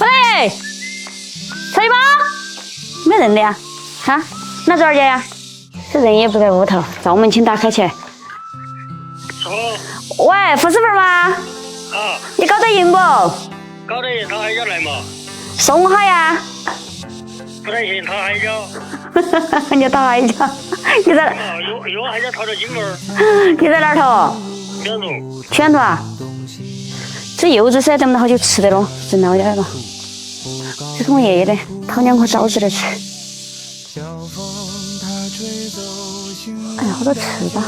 喂，可以吗？没人的呀，哈，哪多少钱呀？这人也不在屋头，灶门请打开起来。喂，胡师傅吗？啊，你搞得赢不？搞得赢，他还要来嘛？送我哈呀？不太行，他还要。你打海椒，你在有还要掏点金儿。你在哪儿头？两种。全头啊？这柚子噻，等不到好久吃的咯，真老点了。这是我爷爷的，讨2颗枣子来吃。哎呀，好多吃吧。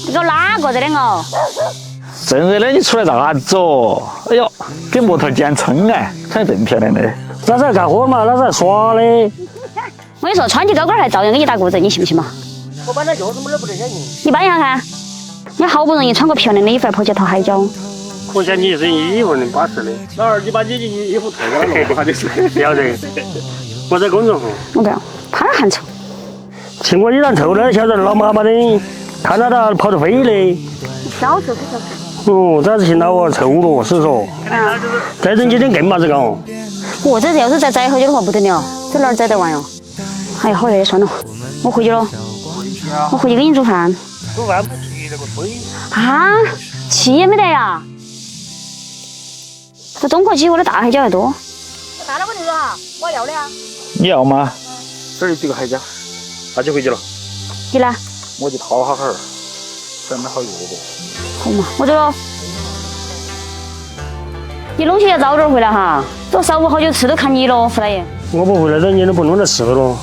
你给我哪个的两个？正热的，你出来咋子哦？哎呦，给木头剪春哎，穿得更漂亮的。那是干活嘛，那是耍的。我跟你说，穿起高跟还照样给你打骨折，你信不信嘛？我搬那脚怎么都不得相信。你搬一下看，你好不容易穿个漂亮的衣服，跑去掏海椒。我想你一身衣服的巴适的。老二，你把你的衣服脱了弄他就是。不要得，我在公众号。我不要，怕汗臭。听我衣裳臭了，晓得老妈妈的，看到他跑得飞的。小时候小时哦，这是嫌老娃臭了，是说。再整几天更嘛这个。我这要是再摘好久的话不得了，这哪儿摘得完哟？哎呀，好累，算了，我回去了。我回去给你煮饭。煮饭不提那个推。啊，气也没得呀。这中国鸡我的大海椒还多。大了我就说哈，我要的呀。你要吗？这儿有几个海椒，那就回去了。你呢？我就掏哈哈儿，整得好热的。好嘛，我走了。你弄些要早点回来哈，这少不好久吃都看你了，胡大爷。我不回来，等你都不弄点事了。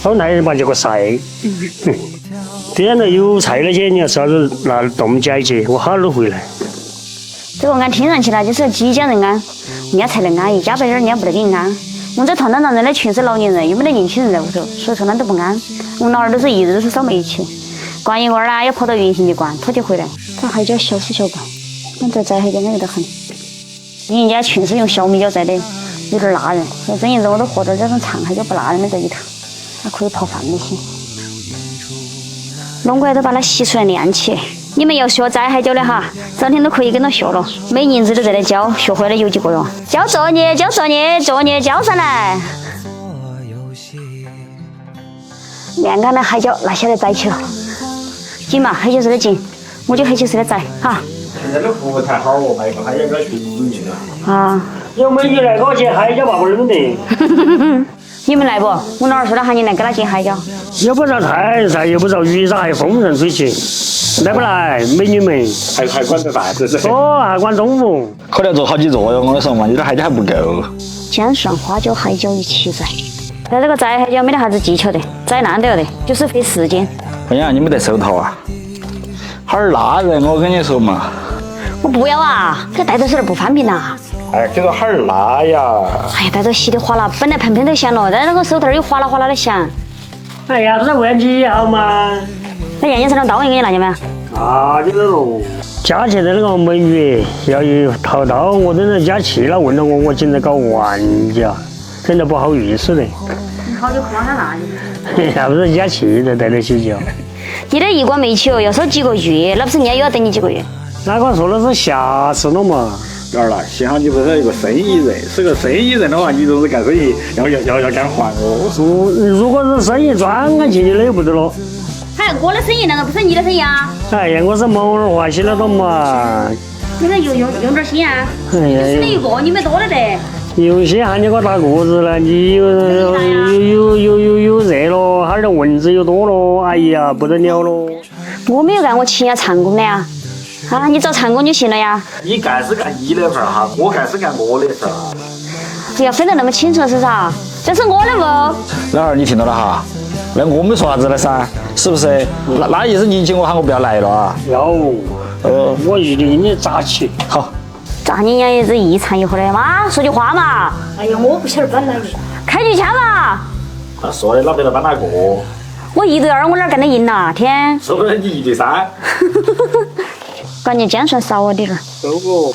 好耐嘛，结果晒。点了有菜那些，你要啥子拿冻解解，我好都回来。这个按听上去呢，就是鸡讲人安，人家才能安，一家白点人家不得给你安。我们这团长人呢，全是老年人，又没得年轻人在屋头，所以说呢都不安。我们老二都是一日都是烧煤气，灌一罐儿啦，要跑到云行去灌，拖起回来。这海椒小丝小瓣，我这摘海椒那个很。人家全是用小米椒摘的，有点辣人。要整一日我都和点这种长海椒不辣人的在里头，还可以泡饭那些。弄过来都把它洗出来晾起。你们要学摘海椒的哈，这天都可以跟他学了。每年子都在那教，学会了有几个哟。交作业，交作业，作业交上来。晾干的海椒拿下来摘起了，紧嘛，黑球似的紧，我就黑球似的摘哈。现在的服务太好哦，卖个海椒要群里的。啊。有美女来给我捡海椒嘛，不认得。你们来不？我老二说了喊你来给他捡海椒。又不着菜噻，又不着鱼啥，还风生水起，来不来，美女们？还管得饭，是不是？哦，还管中午。可能要做好几座哟，我跟你说嘛，有点海椒还不够。姜蒜、花椒、海椒一起摘。但这个摘海椒没得啥子技巧的，摘烂都要得，就是费时间。哎呀，你没得手套啊？好儿辣人，我跟你说嘛。我不要啊，这带着手不方便呐。哎，这个好儿辣呀！哎呀，带着稀里哗啦，本来盆盆都响了，但那个手套又哗啦哗啦的响。哎呀，不是问你好嘛？那杨先生的刀给你拿去没？啊，就是喽。佳琪的那个美女要一掏刀，我真的佳琪了，问了我竟然搞玩家，真的不好意思的。你好久夸他那里？还不是佳琪在带着洗脚。你这一关没起哦，要收几个月，那不是人家又要等你几个月？哪个说的是下次了嘛？老二啦，幸好你不是一个生意人，是个生意人的话，你都是干生意，要干活哦。如果是生意专案进去的不得了。还我的生意，难道不是你的生意啊？哎呀，我是某儿欢喜了的嘛。你们用点心啊！哎呀，只能一个，你们多了得。有些喊你给我打谷子了，你有热了，哈儿的蚊子又多了，哎呀不得了喽！我没有干，我请下长工的呀。啊，你找长工就行了呀。你干是干你的份儿哈，我干是干我的份儿。不要分得那么清楚是啥？这是我的不？老二，你听到了哈？那我没说啥子了噻，是不是？那意思你请我喊我不要来了啊？要，我一定给你扎起。好。咋你娘也是一掺一和的妈，说句话嘛。哎呀，我不晓得搬哪里。开句枪嘛。他说的哪边来搬哪个？我1对2，我哪干得赢呐？天。说的你1对3。感觉姜蒜少了点儿。收过。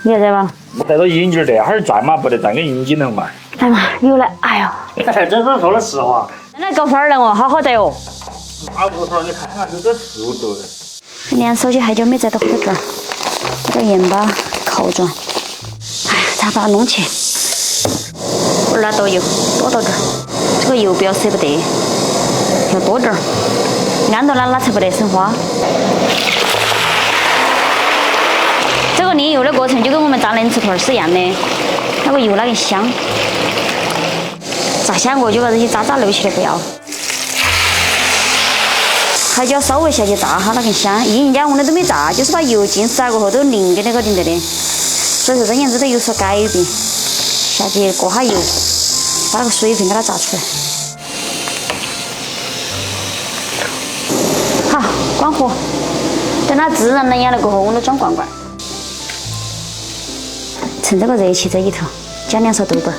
你要在吧？我带着引擎的，哈儿转嘛不得转个引擎头嘛。来嘛，又来，哎呦。这是说的实话。那搞饭儿了哦，好好的哦。大木头，你看看这个树头。今天手机海椒没在到火这儿，把这盐巴烤转。哎呀，再把它弄起。我拿多油，多到这儿。这个油不要舍不得，要多点儿。按到哪才不得生花。这个炼油的过程就跟我们炸冷吃团是一样的，那个油那个香。炸香过就把这些渣渣留起来不要。海椒稍微下去炸哈，那个香。人家我们都没炸，就是把油浸湿了过后都淋给那个顶着的。所以说这样子都有所改变。下去过下油，把那个水分给它炸出来。好，关火。等它自然冷压了过后，我们装罐罐。趁这个热气在里头，加2勺豆瓣。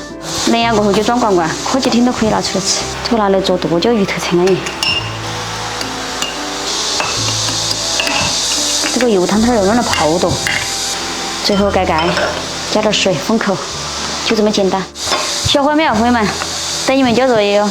冷压过后就装罐罐，可几天都可以拿出来吃。这个拿来做剁椒鱼头才安逸。这个油汤汤要用来泡剁，最后盖盖，加点水封口，就这么简单。小伙伴们，等你们交作业哟。